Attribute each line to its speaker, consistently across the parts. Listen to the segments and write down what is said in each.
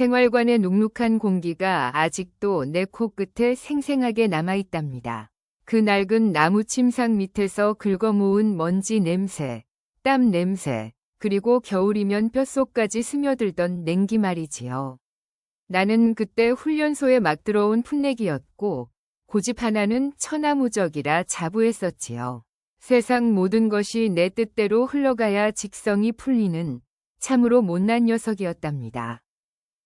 Speaker 1: 생활관의 눅눅한 공기가 아직도 내 코끝에 생생하게 남아있답니다. 그 낡은 나무 침상 밑에서 긁어모은 먼지 냄새, 땀 냄새, 그리고 겨울이면 뼛속까지 스며들던 냉기 말이지요. 나는 그때 훈련소에 막 들어온 풋내기였고 고집 하나는 천하무적이라 자부했었지요. 세상 모든 것이 내 뜻대로 흘러가야 직성이 풀리는 참으로 못난 녀석이었답니다.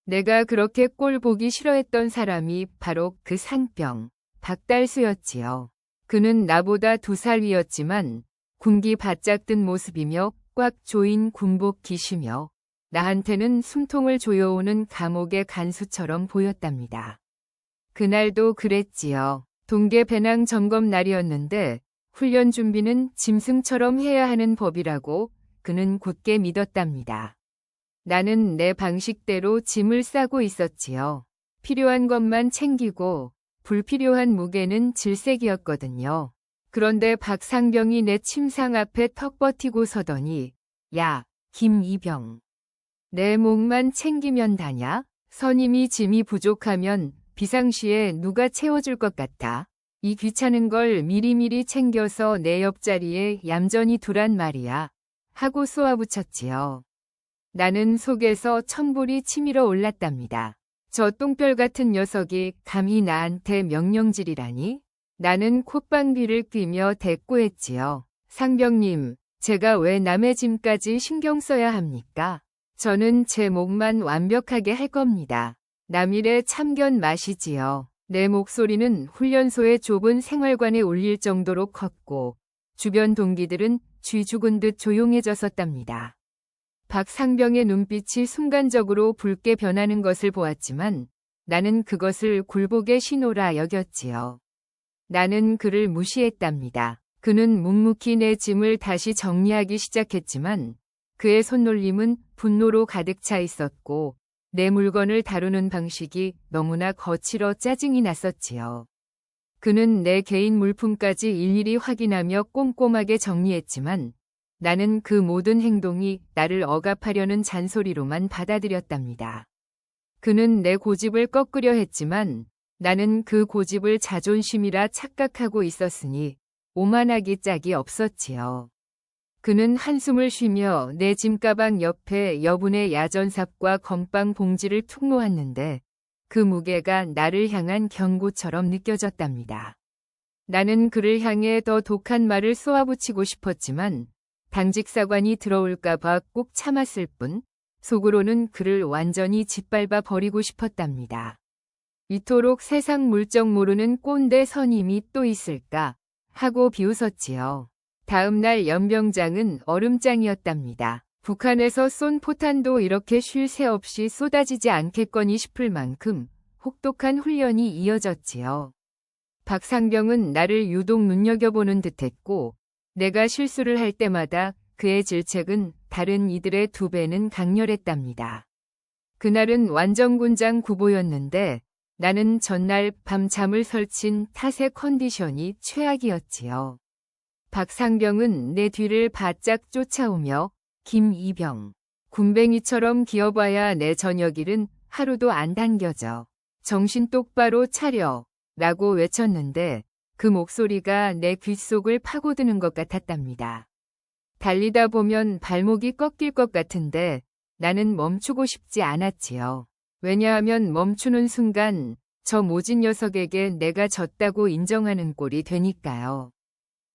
Speaker 1: 내가 그렇게 꼴 보기 싫어했던 사람이 바로 그 상병, 박달수였지요. 그는 나보다 2살 위였지만 군기 바짝 든 모습이며 꽉 조인 군복 기시며 나한테는 숨통을 조여오는 감옥의 간수처럼 보였답니다. 그날도 그랬지요. 동계 배낭 점검 날이었는데 훈련 준비는 짐승처럼 해야 하는 법이라고 그는 굳게 믿었답니다. 나는 내 방식대로 짐을 싸고 있었지요. 필요한 것만 챙기고 불필요한 무게는 질색이었거든요. 그런데 박상병이 내 침상 앞에 턱 버티고 서더니 야, 김이병. 내 목만 챙기면 다냐? 선임이 짐이 부족하면 비상시에 누가 채워줄 것 같아? 이 귀찮은 걸 미리미리 챙겨서 내 옆자리에 얌전히 두란 말이야. 하고 쏘아붙였지요. 나는 속에서 천불이 치밀어 올랐답니다. 저 똥별 같은 녀석이 감히 나한테 명령질이라니? 나는 콧방귀를 뀌며 대꾸했지요. 상병님, 제가 왜 남의 짐까지 신경 써야 합니까? 저는 제 목만 완벽하게 할 겁니다. 남일의 참견 마시지요. 내 목소리는 훈련소의 좁은 생활관에 울릴 정도로 컸고 주변 동기들은 쥐 죽은 듯 조용해졌었답니다. 박상병의 눈빛이 순간적으로 붉게 변하는 것을 보았지만 나는 그것을 굴복의 신호라 여겼지요. 나는 그를 무시했답니다. 그는 묵묵히 내 짐을 다시 정리하기 시작했지만 그의 손놀림은 분노로 가득 차 있었고 내 물건을 다루는 방식이 너무나 거칠어 짜증이 났었지요. 그는 내 개인 물품까지 일일이 확인하며 꼼꼼하게 정리했지만 나는 그 모든 행동이 나를 억압하려는 잔소리로만 받아들였답니다. 그는 내 고집을 꺾으려 했지만 나는 그 고집을 자존심이라 착각하고 있었으니 오만하기 짝이 없었지요. 그는 한숨을 쉬며 내 짐가방 옆에 여분의 야전삽과 건빵 봉지를 툭 놓았는데 그 무게가 나를 향한 경고처럼 느껴졌답니다. 나는 그를 향해 더 독한 말을 쏘아붙이고 싶었지만 당직사관이 들어올까봐 꼭 참았을 뿐 속으로는 그를 완전히 짓밟아 버리고 싶었답니다. 이토록 세상 물정 모르는 꼰대 선임이 또 있을까 하고 비웃었지요. 다음 날 연병장은 얼음장이었답니다. 북한에서 쏜 포탄도 이렇게 쉴 새 없이 쏟아지지 않겠거니 싶을 만큼 혹독한 훈련이 이어졌지요. 박상병은 나를 유독 눈여겨보는 듯했고 내가 실수를 할 때마다 그의 질책은 다른 이들의 2배는 강렬했답니다. 그날은 완전군장 구보였는데 나는 전날 밤 잠을 설친 탓의 컨디션이 최악이었지요. 박상병은 내 뒤를 바짝 쫓아오며 김이병, 군뱅이처럼 기어봐야 내 저녁일은 하루도 안 당겨져. 정신 똑바로 차려 라고 외쳤는데 그 목소리가 내 귓속을 파고드는 것 같았답니다. 달리다 보면 발목이 꺾일 것 같은데 나는 멈추고 싶지 않았지요. 왜냐하면 멈추는 순간 저 모진 녀석에게 내가 졌다고 인정하는 꼴이 되니까요.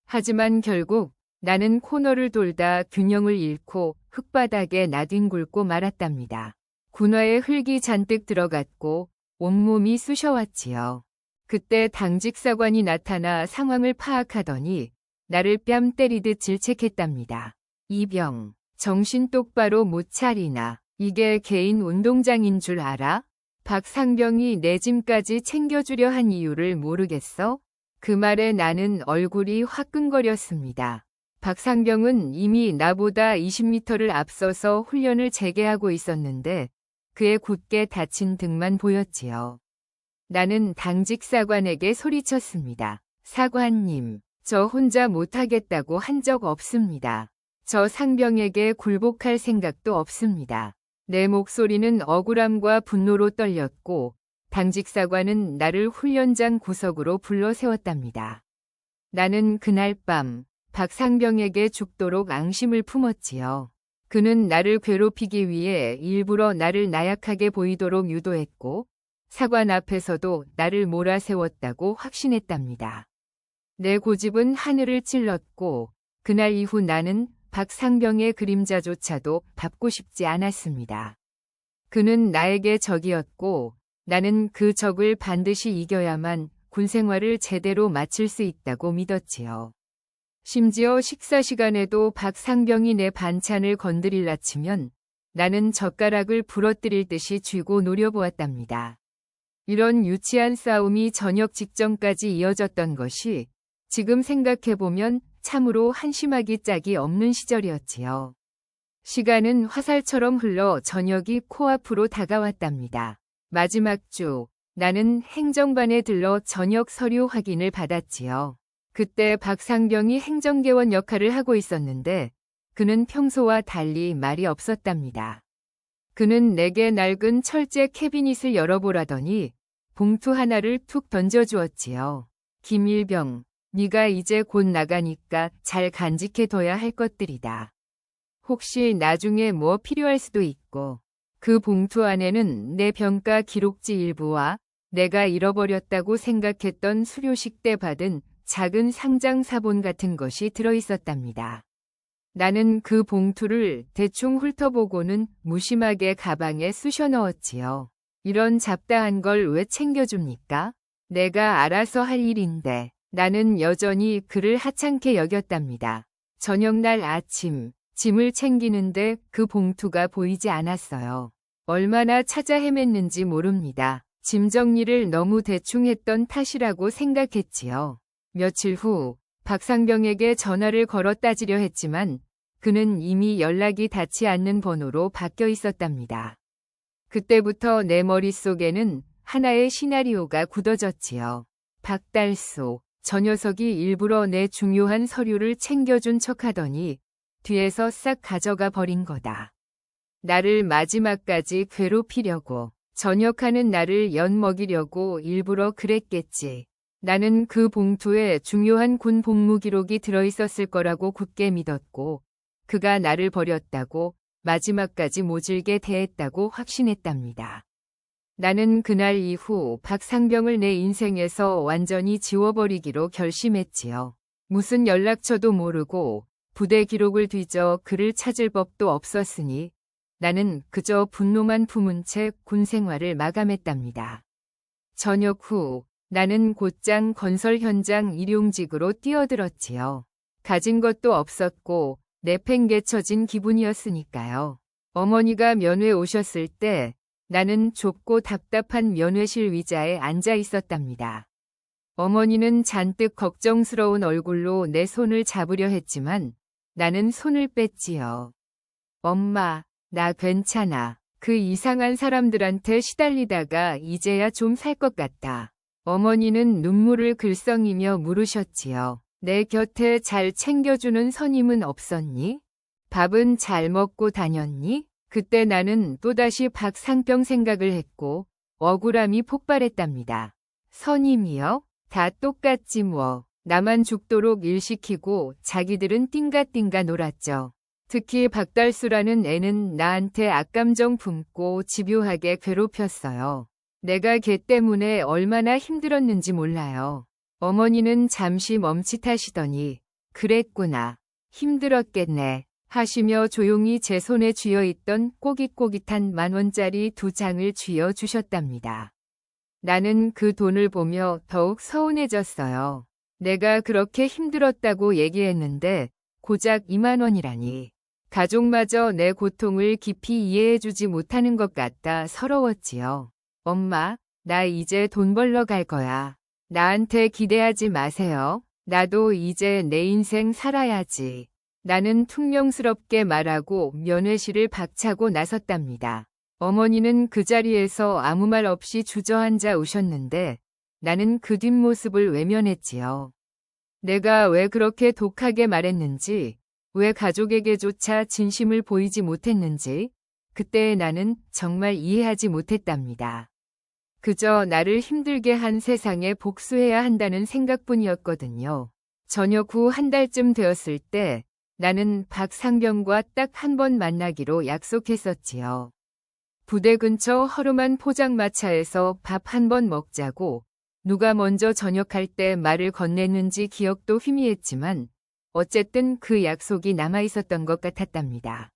Speaker 1: 하지만 결국 나는 코너를 돌다 균형을 잃고 흙바닥에 나뒹굴고 말았답니다. 군화에 흙이 잔뜩 들어갔고 온몸이 쑤셔왔지요. 그때 당직사관이 나타나 상황을 파악하더니 나를 뺨 때리듯 질책했답니다. 이병, 정신 똑바로 못 차리나. 이게 개인 운동장인 줄 알아? 박상병이 내 짐까지 챙겨주려 한 이유를 모르겠어? 그 말에 나는 얼굴이 화끈거렸습니다. 박상병은 이미 나보다 20m를 앞서서 훈련을 재개하고 있었는데 그의 굳게 닫힌 등만 보였지요. 나는 당직사관에게 소리쳤습니다. 사관님, 저 혼자 못하겠다고 한 적 없습니다. 저 상병에게 굴복할 생각도 없습니다. 내 목소리는 억울함과 분노로 떨렸고 당직사관은 나를 훈련장 구석으로 불러 세웠답니다. 나는 그날 밤 박상병에게 죽도록 앙심을 품었지요. 그는 나를 괴롭히기 위해 일부러 나를 나약하게 보이도록 유도했고 사관 앞에서도 나를 몰아세웠다고 확신했답니다. 내 고집은 하늘을 찔렀고 그날 이후 나는 박상병의 그림자조차도 밟고 싶지 않았습니다. 그는 나에게 적이었고 나는 그 적을 반드시 이겨야만 군 생활을 제대로 마칠 수 있다고 믿었지요. 심지어 식사 시간에도 박상병이 내 반찬을 건드릴라 치면 나는 젓가락을 부러뜨릴 듯이 쥐고 노려보았답니다. 이런 유치한 싸움이 저녁 직전까지 이어졌던 것이 지금 생각해보면 참으로 한심하기 짝이 없는 시절이었지요. 시간은 화살처럼 흘러 저녁이 코앞으로 다가왔답니다. 마지막 주, 나는 행정반에 들러 저녁 서류 확인을 받았지요. 그때 박상병이 행정개원 역할을 하고 있었는데 그는 평소와 달리 말이 없었답니다. 그는 내게 낡은 철제 캐비닛을 열어보라더니 봉투 하나를 툭 던져주었지요. 김일병, 네가 이제 곧 나가니까 잘 간직해둬야 할 것들이다. 혹시 나중에 뭐 필요할 수도 있고. 그 봉투 안에는 내 병가 기록지 일부와 내가 잃어버렸다고 생각했던 수료식 때 받은 작은 상장 사본 같은 것이 들어있었답니다. 나는 그 봉투를 대충 훑어보고는 무심하게 가방에 쑤셔 넣었지요. 이런 잡다한 걸 왜 챙겨줍니까? 내가 알아서 할 일인데. 나는 여전히 그를 하찮게 여겼답니다. 저녁날 아침, 짐을 챙기는데 그 봉투가 보이지 않았어요. 얼마나 찾아 헤맸는지 모릅니다. 짐 정리를 너무 대충 했던 탓이라고 생각했지요. 며칠 후 박상병에게 전화를 걸어 따지려 했지만 그는 이미 연락이 닿지 않는 번호로 바뀌어 있었답니다. 그때부터 내 머릿속에는 하나의 시나리오가 굳어졌지요. 박달소, 저 녀석이 일부러 내 중요한 서류를 챙겨준 척하더니 뒤에서 싹 가져가 버린 거다. 나를 마지막까지 괴롭히려고, 전역하는 나를 엿먹이려고 일부러 그랬겠지. 나는 그 봉투에 중요한 군 복무 기록이 들어있었을 거라고 굳게 믿었고 그가 나를 버렸다고 마지막까지 모질게 대했다고 확신했답니다. 나는 그날 이후 박상병을 내 인생에서 완전히 지워버리기로 결심했지요. 무슨 연락처도 모르고 부대 기록을 뒤져 그를 찾을 법도 없었으니 나는 그저 분노만 품은 채 군 생활을 마감했답니다. 저녁 후 나는 곧장 건설 현장 일용직으로 뛰어들었지요. 가진 것도 없었고 내팽개쳐진 기분이었으니까요. 어머니가 면회 오셨을 때 나는 좁고 답답한 면회실 의자에 앉아 있었답니다. 어머니는 잔뜩 걱정스러운 얼굴로 내 손을 잡으려 했지만 나는 손을 뺐지요. 엄마, 나 괜찮아. 그 이상한 사람들한테 시달리다가 이제야 좀 살 것 같다. 어머니는 눈물을 글썽이며 물으셨지요. 내 곁에 잘 챙겨주는 선임은 없었니? 밥은 잘 먹고 다녔니? 그때 나는 또다시 박상병 생각을 했고 억울함이 폭발했답니다. 선임이요? 다 똑같지 뭐. 나만 죽도록 일 시키고 자기들은 띵가띵가 놀았죠. 특히 박달수라는 애는 나한테 악감정 품고 집요하게 괴롭혔어요. 내가 걔 때문에 얼마나 힘들었는지 몰라요. 어머니는 잠시 멈칫하시더니 그랬구나. 힘들었겠네. 하시며 조용히 제 손에 쥐어있던 꼬깃꼬깃한 10,000원짜리 2장을 쥐어주셨답니다. 나는 그 돈을 보며 더욱 서운해졌어요. 내가 그렇게 힘들었다고 얘기했는데 고작 20,000원이라니. 가족마저 내 고통을 깊이 이해해주지 못하는 것 같다 서러웠지요. 엄마, 나 이제 돈 벌러 갈 거야. 나한테 기대하지 마세요. 나도 이제 내 인생 살아야지. 나는 퉁명스럽게 말하고 면회실을 박차고 나섰답니다. 어머니는 그 자리에서 아무 말 없이 주저앉아 우셨는데 나는 그 뒷모습을 외면했지요. 내가 왜 그렇게 독하게 말했는지, 왜 가족에게조차 진심을 보이지 못했는지, 그때 나는 정말 이해하지 못했답니다. 그저 나를 힘들게 한 세상에 복수해야 한다는 생각뿐이었거든요. 저녁 후 한 달쯤 되었을 때 나는 박상병과 딱 한 번 만나기로 약속했었지요. 부대 근처 허름한 포장마차에서 밥 한 번 먹자고 누가 먼저 저녁할 때 말을 건넸는지 기억도 희미했지만 어쨌든 그 약속이 남아있었던 것 같았답니다.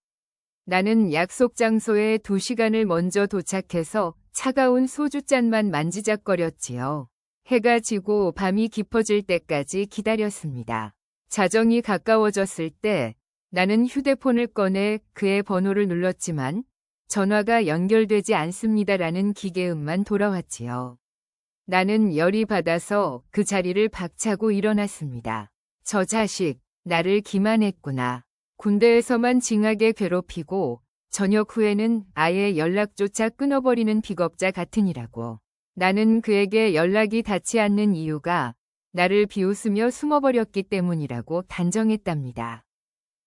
Speaker 1: 나는 약속 장소에 2시간을 먼저 도착해서 차가운 소주잔만 만지작거렸지요. 해가 지고 밤이 깊어질 때까지 기다렸습니다. 자정이 가까워졌을 때 나는 휴대폰을 꺼내 그의 번호를 눌렀지만 전화가 연결되지 않습니다라는 기계음만 돌아왔지요. 나는 열이 받아서 그 자리를 박차고 일어났습니다. 저 자식, 나를 기만했구나. 군대에서만 징하게 괴롭히고 저녁 후에는 아예 연락조차 끊어버리는 비겁자 같으니라고. 나는 그에게 연락이 닿지 않는 이유가 나를 비웃으며 숨어버렸기 때문이라고 단정했답니다.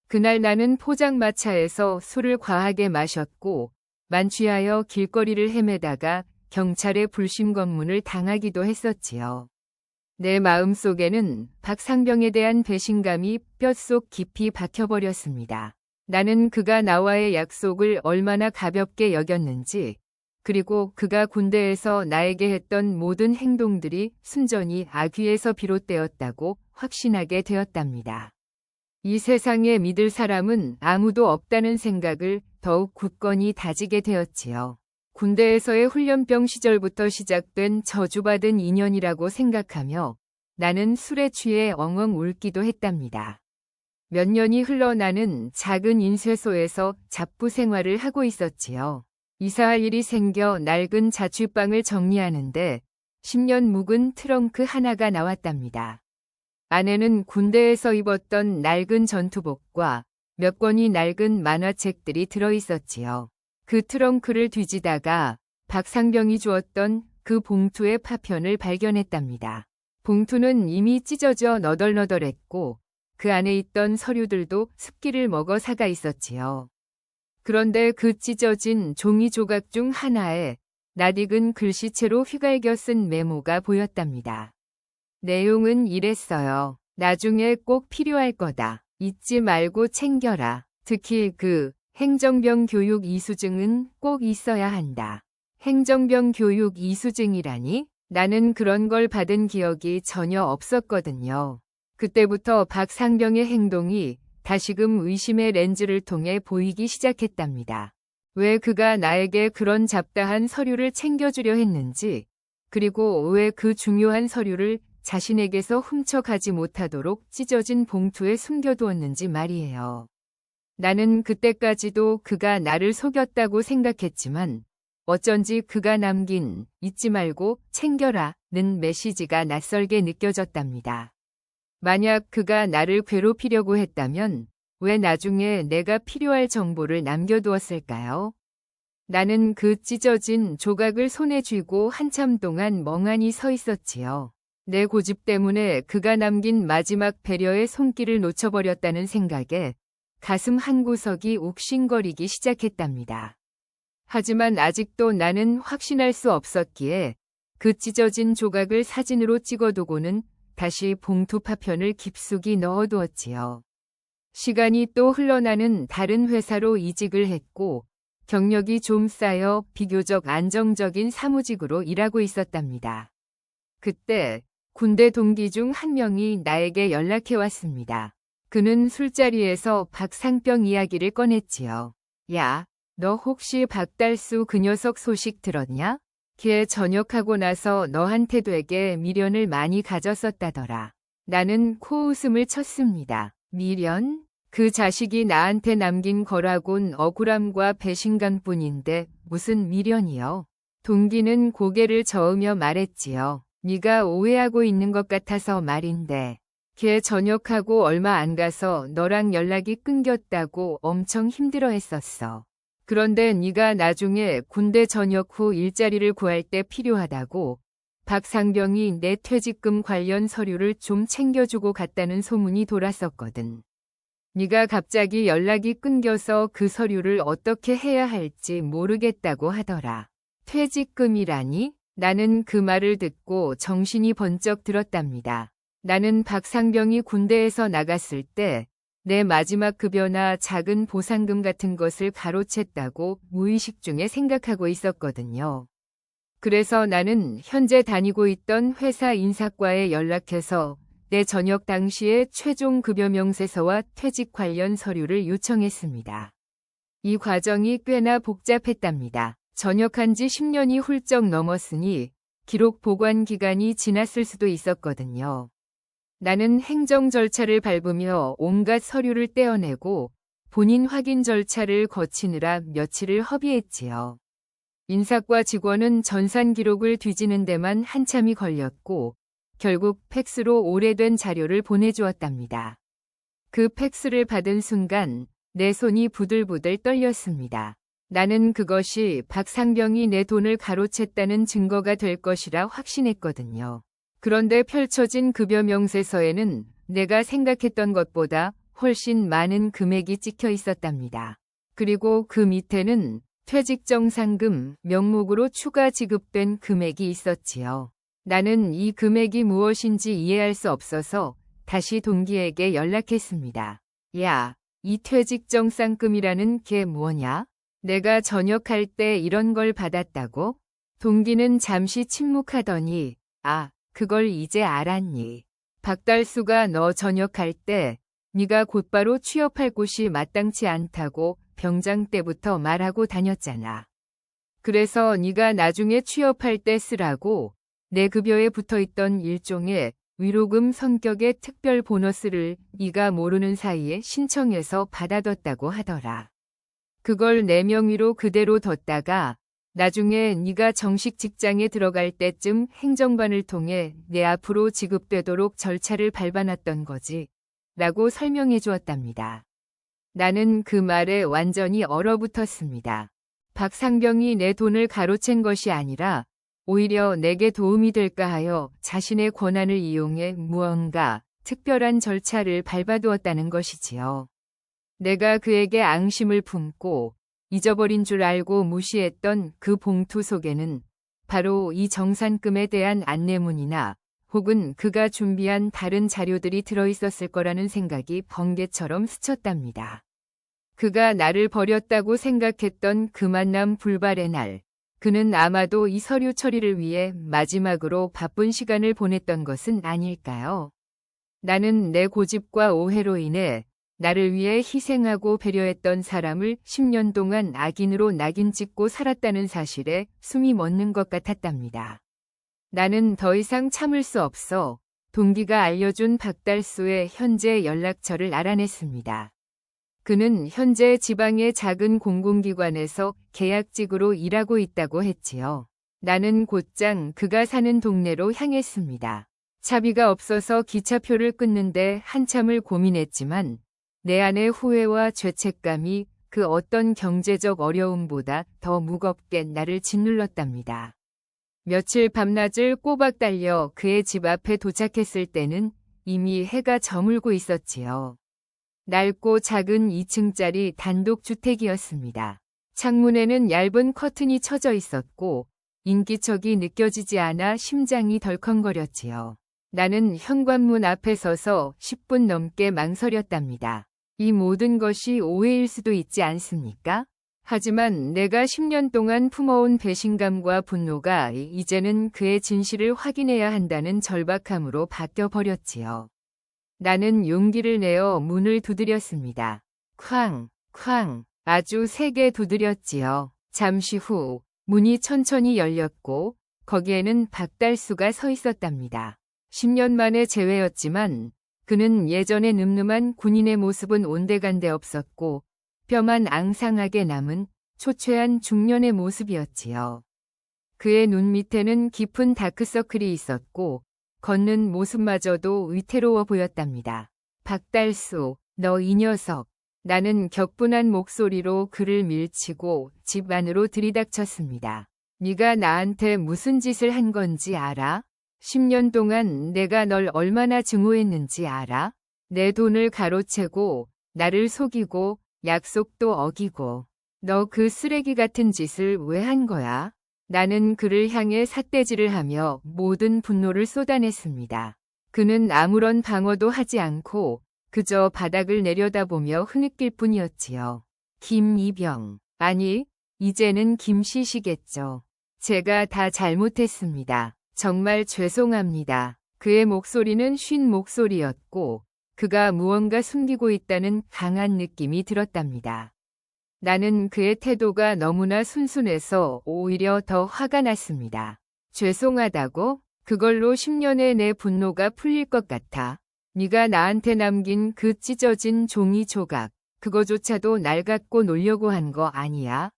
Speaker 1: 그날 나는 포장마차에서 술을 과하게 마셨고 만취하여 길거리를 헤매다가 경찰의 불심 검문을 당하기도 했었지요. 내 마음속에는 박상병에 대한 배신감이 뼛속 깊이 박혀버렸습니다. 나는 그가 나와의 약속을 얼마나 가볍게 여겼는지, 그리고 그가 군대에서 나에게 했던 모든 행동들이 순전히 악의에서 비롯되었다고 확신하게 되었답니다. 이 세상에 믿을 사람은 아무도 없다는 생각을 더욱 굳건히 다지게 되었지요. 군대에서의 훈련병 시절부터 시작된 저주받은 인연이라고 생각하며 나는 술에 취해 엉엉 울기도 했답니다. 몇 년이 흘러 나는 작은 인쇄소에서 잡부 생활을 하고 있었지요. 이사할 일이 생겨 낡은 자취방을 정리하는데 10년 묵은 트렁크 하나가 나왔답니다. 안에는 군대에서 입었던 낡은 전투복과 몇 권이 낡은 만화책들이 들어있었지요. 그 트렁크를 뒤지다가 박상병이 주었던 그 봉투의 파편을 발견했답니다. 봉투는 이미 찢어져 너덜너덜했고 그 안에 있던 서류들도 습기를 먹어 사가 있었지요. 그런데 그 찢어진 종이 조각 중 하나에 낯익은 글씨체로 휘갈겨 쓴 메모가 보였답니다. 내용은 이랬어요. 나중에 꼭 필요할 거다. 잊지 말고 챙겨라. 특히 그 행정병 교육 이수증은 꼭 있어야 한다. 행정병 교육 이수증이라니? 나는 그런 걸 받은 기억이 전혀 없었거든요. 그때부터 박상병의 행동이 다시금 의심의 렌즈를 통해 보이기 시작했답니다. 왜 그가 나에게 그런 잡다한 서류를 챙겨주려 했는지, 그리고 왜 그 중요한 서류를 자신에게서 훔쳐가지 못하도록 찢어진 봉투에 숨겨두었는지 말이에요. 나는 그때까지도 그가 나를 속였다고 생각했지만 어쩐지 그가 남긴 잊지 말고 챙겨라는 메시지가 낯설게 느껴졌답니다. 만약 그가 나를 괴롭히려고 했다면 왜 나중에 내가 필요할 정보를 남겨두었을까요? 나는 그 찢어진 조각을 손에 쥐고 한참 동안 멍하니 서 있었지요. 내 고집 때문에 그가 남긴 마지막 배려의 손길을 놓쳐버렸다는 생각에 가슴 한구석이 욱신거리기 시작했답니다. 하지만 아직도 나는 확신할 수 없었기에 그 찢어진 조각을 사진으로 찍어두고는 다시 봉투 파편을 깊숙이 넣어두었지요. 시간이 또 흘러나는 다른 회사로 이직을 했고 경력이 좀 쌓여 비교적 안정적인 사무직으로 일하고 있었답니다. 그때 군대 동기 중 한 명이 나에게 연락해 왔습니다. 그는 술자리에서 박상병 이야기를 꺼냈지요. 야, 너 혹시 박달수 그 녀석 소식 들었냐? 걔 전역하고 나서 너한테 되게 미련을 많이 가졌었다더라. 나는 코웃음을 쳤습니다. 미련? 그 자식이 나한테 남긴 거라곤 억울함과 배신감뿐인데 무슨 미련이요? 동기는 고개를 저으며 말했지요. 네가 오해하고 있는 것 같아서 말인데 걔 전역하고 얼마 안 가서 너랑 연락이 끊겼다고 엄청 힘들어했었어. 그런데 네가 나중에 군대 전역 후 일자리를 구할 때 필요하다고 박상병이 내 퇴직금 관련 서류를 좀 챙겨주고 갔다는 소문이 돌았었거든. 네가 갑자기 연락이 끊겨서 그 서류를 어떻게 해야 할지 모르겠다고 하더라. 퇴직금이라니? 나는 그 말을 듣고 정신이 번쩍 들었답니다. 나는 박상병이 군대에서 나갔을 때 내 마지막 급여나 작은 보상금 같은 것을 가로챘다고 무의식 중에 생각하고 있었거든요. 그래서 나는 현재 다니고 있던 회사 인사과에 연락해서 내 전역 당시의 최종 급여 명세서와 퇴직 관련 서류를 요청했습니다. 이 과정이 꽤나 복잡했답니다. 전역한 지 10년이 훌쩍 넘었으니 기록 보관 기간이 지났을 수도 있었거든요. 나는 행정 절차를 밟으며 온갖 서류를 떼어내고 본인 확인 절차를 거치느라 며칠을 허비했지요. 인사과 직원은 전산 기록을 뒤지는 데만 한참이 걸렸고 결국 팩스로 오래된 자료를 보내주었답니다. 그 팩스를 받은 순간 내 손이 부들부들 떨렸습니다. 나는 그것이 박상병이 내 돈을 가로챘다는 증거가 될 것이라 확신했거든요. 그런데 펼쳐진 급여 명세서에는 내가 생각했던 것보다 훨씬 많은 금액이 찍혀 있었답니다. 그리고 그 밑에는 퇴직정상금 명목으로 추가 지급된 금액이 있었지요. 나는 이 금액이 무엇인지 이해할 수 없어서 다시 동기에게 연락했습니다. 야, 이 퇴직정상금이라는 게 뭐냐? 내가 전역할 때 이런 걸 받았다고? 동기는 잠시 침묵하더니 아, 그걸 이제 알았니? 박달수가 너 전역할 때 네가 곧바로 취업할 곳이 마땅치 않다고 병장 때부터 말하고 다녔잖아. 그래서 네가 나중에 취업할 때 쓰라고 내 급여에 붙어있던 일종의 위로금 성격의 특별 보너스를 네가 모르는 사이에 신청해서 받아뒀다고 하더라. 그걸 내 명의로 그대로 뒀다가 나중에 네가 정식 직장에 들어갈 때쯤 행정반을 통해 내 앞으로 지급되도록 절차를 밟아놨던 거지. 라고 설명해 주었답니다. 나는 그 말에 완전히 얼어붙었습니다. 박상병이 내 돈을 가로챈 것이 아니라 오히려 내게 도움이 될까 하여 자신의 권한을 이용해 무언가 특별한 절차를 밟아두었다는 것이지요. 내가 그에게 앙심을 품고 잊어버린 줄 알고 무시했던 그 봉투 속에는 바로 이 정산금에 대한 안내문이나 혹은 그가 준비한 다른 자료들이 들어있었을 거라는 생각이 번개처럼 스쳤답니다. 그가 나를 버렸다고 생각했던 그 만남 불발의 날, 그는 아마도 이 서류 처리를 위해 마지막으로 바쁜 시간을 보냈던 것은 아닐까요? 나는 내 고집과 오해로 인해 나를 위해 희생하고 배려했던 사람을 10년 동안 악인으로 낙인 찍고 살았다는 사실에 숨이 멎는 것 같았답니다. 나는 더 이상 참을 수 없어 동기가 알려준 박달수의 현재 연락처를 알아냈습니다. 그는 현재 지방의 작은 공공기관에서 계약직으로 일하고 있다고 했지요. 나는 곧장 그가 사는 동네로 향했습니다. 차비가 없어서 기차표를 끊는데 한참을 고민했지만 내 안의 후회와 죄책감이 그 어떤 경제적 어려움보다 더 무겁게 나를 짓눌렀답니다. 며칠 밤낮을 꼬박 달려 그의 집 앞에 도착했을 때는 이미 해가 저물고 있었지요. 낡고 작은 2층짜리 단독주택이었습니다. 창문에는 얇은 커튼이 쳐져 있었고 인기척이 느껴지지 않아 심장이 덜컹거렸지요. 나는 현관문 앞에 서서 10분 넘게 망설였답니다. 이 모든 것이 오해일 수도 있지 않습니까? 하지만 내가 10년 동안 품어온 배신감과 분노가 이제는 그의 진실을 확인해야 한다는 절박함으로 바뀌어버렸지요. 나는 용기를 내어 문을 두드렸습니다. 쾅, 쾅, 아주 세게 두드렸지요. 잠시 후 문이 천천히 열렸고 거기에는 박달수가 서 있었답니다. 10년 만의 재회였지만 그는 예전의 늠름한 군인의 모습은 온데간데 없었고 뼈만 앙상하게 남은 초췌한 중년의 모습이었지요. 그의 눈 밑에는 깊은 다크서클이 있었고 걷는 모습마저도 위태로워 보였답니다. 박달수, 너 이 녀석. 나는 격분한 목소리로 그를 밀치고 집 안으로 들이닥쳤습니다. 네가 나한테 무슨 짓을 한 건지 알아? 10년 동안 내가 널 얼마나 증오했는지 알아? 내 돈을 가로채고 나를 속이고 약속도 어기고 너 그 쓰레기 같은 짓을 왜 한 거야? 나는 그를 향해 삿대질을 하며 모든 분노를 쏟아냈습니다. 그는 아무런 방어도 하지 않고 그저 바닥을 내려다보며 흐느낄 뿐이었지요. 김이병. 아니, 이제는 김씨시겠죠. 제가 다 잘못했습니다. 정말 죄송합니다. 그의 목소리는 쉰 목소리였고 그가 무언가 숨기고 있다는 강한 느낌이 들었답니다. 나는 그의 태도가 너무나 순순해서 오히려 더 화가 났습니다. 죄송하다고? 그걸로 10년의 내 분노가 풀릴 것 같아. 네가 나한테 남긴 그 찢어진 종이 조각, 그거조차도 날 갖고 놀려고 한 거 아니야?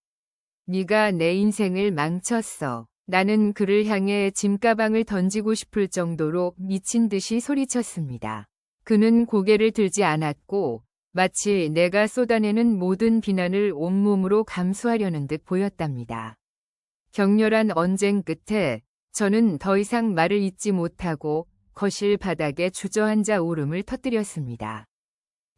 Speaker 1: 네가 내 인생을 망쳤어. 나는 그를 향해 짐가방을 던지고 싶을 정도로 미친 듯이 소리쳤습니다. 그는 고개를 들지 않았고 마치 내가 쏟아내는 모든 비난을 온몸으로 감수하려는 듯 보였답니다. 격렬한 언쟁 끝에 저는 더 이상 말을 잇지 못하고 거실 바닥에 주저앉아 울음을 터뜨렸습니다.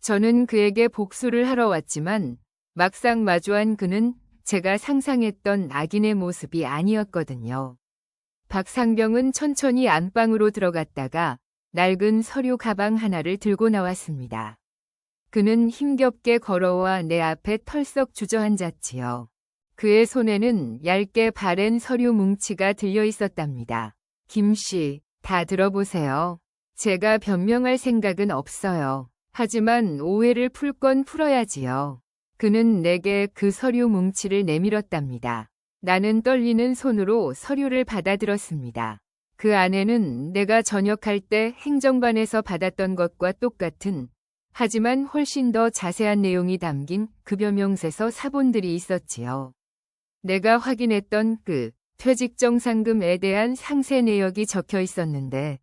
Speaker 1: 저는 그에게 복수를 하러 왔지만 막상 마주한 그는 제가 상상했던 악인의 모습이 아니었거든요. 박상병은 천천히 안방으로 들어갔다가 낡은 서류 가방 하나를 들고 나왔습니다. 그는 힘겹게 걸어와 내 앞에 털썩 주저앉았지요. 그의 손에는 얇게 바랜 서류 뭉치가 들려 있었답니다. 김씨, 다 들어보세요. 제가 변명할 생각은 없어요. 하지만 오해를 풀 건 풀어야지요. 그는 내게 그 서류 뭉치를 내밀었답니다. 나는 떨리는 손으로 서류를 받아들었습니다. 그 안에는 내가 전역할 때 행정반에서 받았던 것과 똑같은 하지만 훨씬 더 자세한 내용이 담긴 급여 명세서 사본들이 있었지요. 내가 확인했던 그 퇴직정상금에 대한 상세 내역이 적혀 있었는데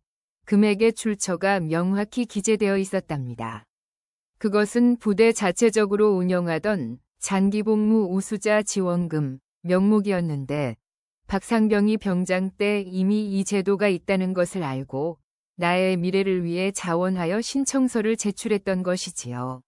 Speaker 1: 금액의 출처가 명확히 기재되어 있었답니다. 그것은 부대 자체적으로 운영하던 장기복무 우수자 지원금 명목이었는데 박상병이 병장 때 이미 이 제도가 있다는 것을 알고 나의 미래를 위해 자원하여 신청서를 제출했던 것이지요.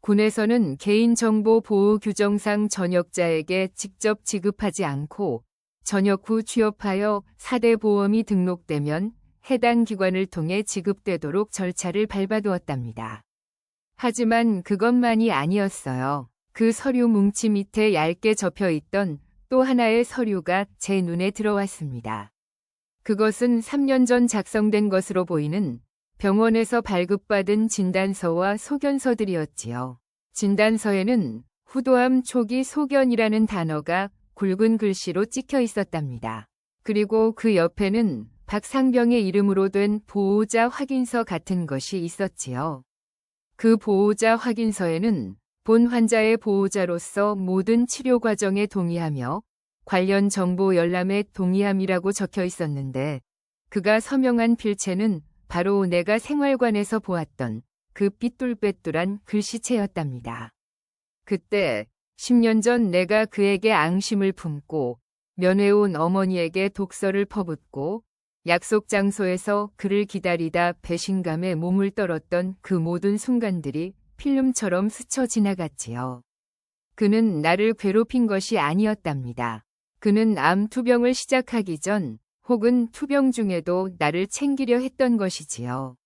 Speaker 1: 군에서는 개인정보 보호 규정상 전역자에게 직접 지급하지 않고 전역 후 취업하여 4대 보험이 등록되면 해당 기관을 통해 지급되도록 절차를 밟아두었답니다. 하지만 그것만이 아니었어요. 그 서류 뭉치 밑에 얇게 접혀 있던 또 하나의 서류가 제 눈에 들어왔습니다. 그것은 3년 전 작성된 것으로 보이는 병원에서 발급받은 진단서와 소견서들이었지요. 진단서에는 후도암 초기 소견이라는 단어가 굵은 글씨로 찍혀 있었답니다. 그리고 그 옆에는 박상병의 이름으로 된 보호자 확인서 같은 것이 있었지요. 그 보호자 확인서에는 본 환자의 보호자로서 모든 치료 과정에 동의하며 관련 정보 열람에 동의함이라고 적혀 있었는데 그가 서명한 필체는 바로 내가 생활관에서 보았던 그 삐뚤빼뚤한 글씨체였답니다. 그때 10년 전 내가 그에게 앙심을 품고 면회온 어머니에게 독서를 퍼붓고 약속 장소에서 그를 기다리다 배신감에 몸을 떨었던 그 모든 순간들이 필름처럼 스쳐 지나갔지요. 그는 나를 괴롭힌 것이 아니었답니다. 그는 암 투병을 시작하기 전 혹은 투병 중에도 나를 챙기려 했던 것이지요.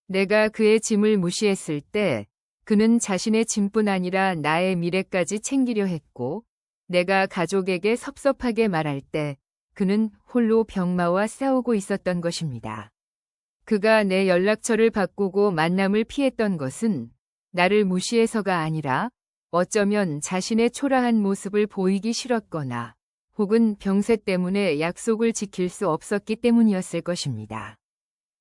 Speaker 1: 내가 그의 짐을 무시했을 때 그는 자신의 짐뿐 아니라 나의 미래까지 챙기려 했고 내가 가족에게 섭섭하게 말할 때 그는 홀로 병마와 싸우고 있었던 것입니다. 그가 내 연락처를 바꾸고 만남을 피했던 것은 나를 무시해서가 아니라 어쩌면 자신의 초라한 모습을 보이기 싫었거나 혹은 병세 때문에 약속을 지킬 수 없었기 때문이었을 것입니다.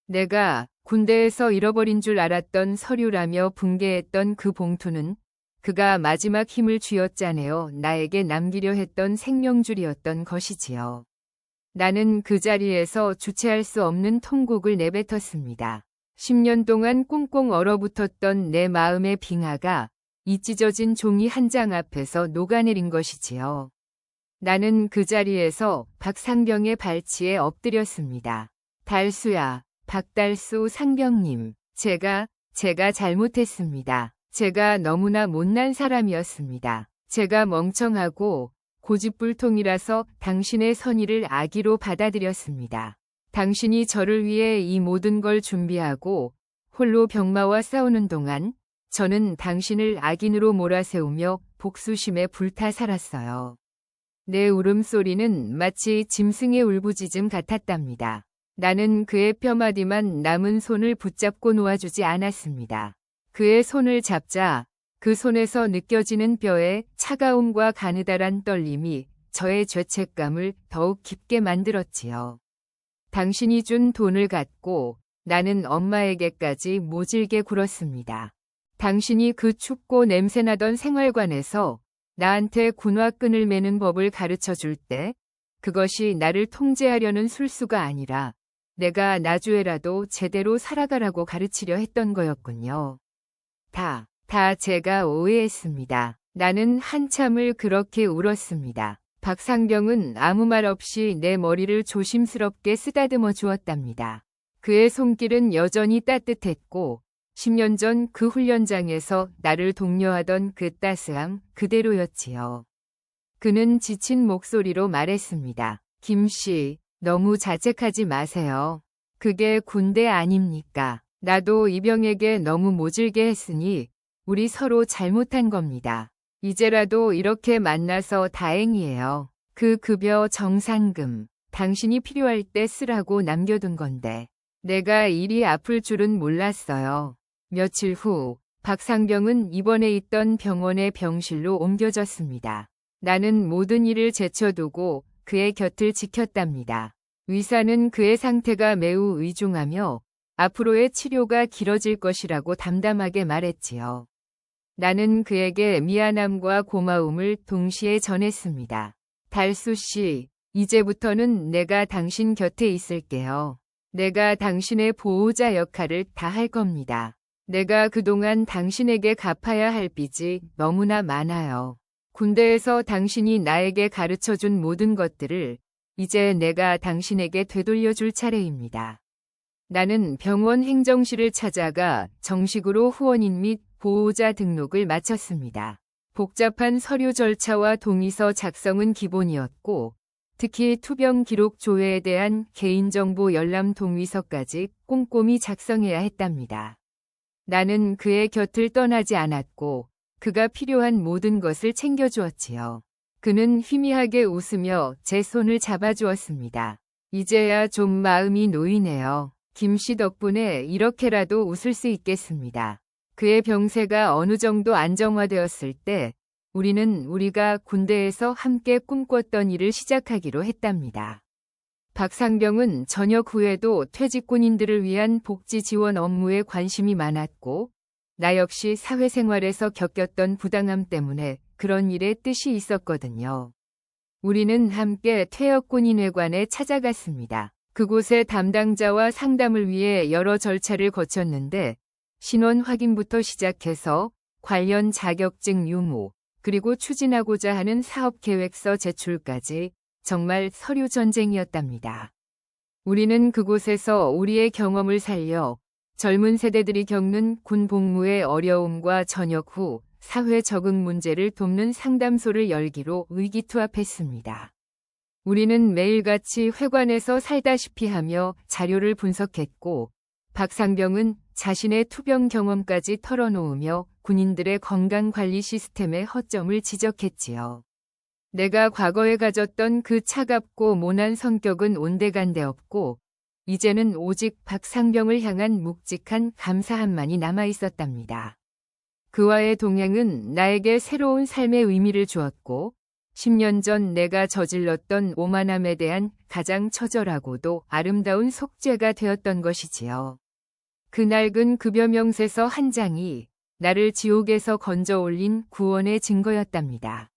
Speaker 1: 내가 군대에서 잃어버린 줄 알았던 서류라며 붕괴했던 그 봉투는 그가 마지막 힘을 쥐어짜내어 나에게 남기려 했던 생명줄이었던 것이지요. 나는 그 자리에서 주체할 수 없는 통곡을 내뱉었습니다. 10년 동안 꽁꽁 얼어붙었던 내 마음의 빙하가 이 찢어진 종이 한 장 앞에서 녹아내린 것이지요. 나는 그 자리에서 박상병의 발치에 엎드렸습니다. 달수야, 박달수 상병님, 제가 잘못했습니다. 제가 너무나 못난 사람이었습니다. 제가 멍청하고 고집불통이라서 당신의 선의를 악의로 받아들였습니다. 당신이 저를 위해 이 모든 걸 준비하고 홀로 병마와 싸우는 동안 저는 당신을 악인으로 몰아세우며 복수심에 불타 살았어요. 내 울음소리는 마치 짐승의 울부짖음 같았답니다. 나는 그의 뼈마디만 남은 손을 붙잡고 놓아주지 않았습니다. 그의 손을 잡자 그 손에서 느껴지는 뼈의 차가움과 가느다란 떨림이 저의 죄책감을 더욱 깊게 만들었지요. 당신이 준 돈을 갖고 나는 엄마에게까지 모질게 굴었습니다. 당신이 그 춥고 냄새나던 생활관에서 나한테 군화끈을 매는 법을 가르쳐 줄 때 그것이 나를 통제하려는 술수가 아니라 내가 나주에라도 제대로 살아가라고 가르치려 했던 거였군요. 다 제가 오해했습니다. 나는 한참을 그렇게 울었습니다. 박상병은 아무 말 없이 내 머리를 조심스럽게 쓰다듬어 주었답니다. 그의 손길은 여전히 따뜻했고 10년 전 그 훈련장에서 나를 독려하던 그 따스함 그대로였지요. 그는 지친 목소리로 말했습니다. 김씨, 너무 자책하지 마세요. 그게 군대 아닙니까? 나도 이병에게 너무 모질게 했으니 우리 서로 잘못한 겁니다. 이제라도 이렇게 만나서 다행이에요. 그 급여 정상금, 당신이 필요할 때 쓰라고 남겨둔 건데 내가 일이 아플 줄은 몰랐어요. 며칠 후 박상병은 입원해 있던 병원의 병실로 옮겨졌습니다. 나는 모든 일을 제쳐두고 그의 곁을 지켰답니다. 의사는 그의 상태가 매우 위중하며 앞으로의 치료가 길어질 것이라고 담담하게 말했지요. 나는 그에게 미안함과 고마움을 동시에 전했습니다. 달수 씨, 이제부터는 내가 당신 곁에 있을게요. 내가 당신의 보호자 역할을 다 할 겁니다. 내가 그동안 당신에게 갚아야 할 빚이 너무나 많아요. 군대에서 당신이 나에게 가르쳐준 모든 것들을 이제 내가 당신에게 되돌려줄 차례입니다. 나는 병원 행정실을 찾아가 정식으로 후원인 및 보호자 등록을 마쳤습니다. 복잡한 서류 절차와 동의서 작성은 기본이었고 특히 투병 기록 조회에 대한 개인정보 열람 동의서까지 꼼꼼히 작성해야 했답니다. 나는 그의 곁을 떠나지 않았고 그가 필요한 모든 것을 챙겨주었지요. 그는 희미하게 웃으며 제 손을 잡아주었습니다. 이제야 좀 마음이 놓이네요. 김씨 덕분에 이렇게라도 웃을 수 있겠습니다. 그의 병세가 어느 정도 안정화되었을 때 우리는 우리가 군대에서 함께 꿈꿨던 일을 시작하기로 했답니다. 박상병은 전역 후에도 퇴직군인들을 위한 복지 지원 업무에 관심이 많았고 나 역시 사회생활에서 겪었던 부당함 때문에 그런 일에 뜻이 있었거든요. 우리는 함께 퇴역군인회관에 찾아갔습니다. 그곳의 담당자와 상담을 위해 여러 절차를 거쳤는데 신원 확인부터 시작해서 관련 자격증 유무, 그리고 추진하고자 하는 사업계획서 제출까지 정말 서류 전쟁이었답니다. 우리는 그곳에서 우리의 경험을 살려 젊은 세대들이 겪는 군 복무의 어려움과 전역 후 사회 적응 문제를 돕는 상담소를 열기로 의기투합했습니다. 우리는 매일같이 회관에서 살다시피 하며 자료를 분석했고 박상병은 자신의 투병 경험까지 털어놓으며 군인들의 건강관리 시스템의 허점을 지적했지요. 내가 과거에 가졌던 그 차갑고 모난 성격은 온데간데 없고 이제는 오직 박상병을 향한 묵직한 감사함만이 남아있었답니다. 그와의 동행은 나에게 새로운 삶의 의미를 주었고 10년 전 내가 저질렀던 오만함에 대한 가장 처절하고도 아름다운 속죄가 되었던 것이지요. 그 낡은 급여 명세서 한 장이 나를 지옥에서 건져 올린 구원의 증거였답니다.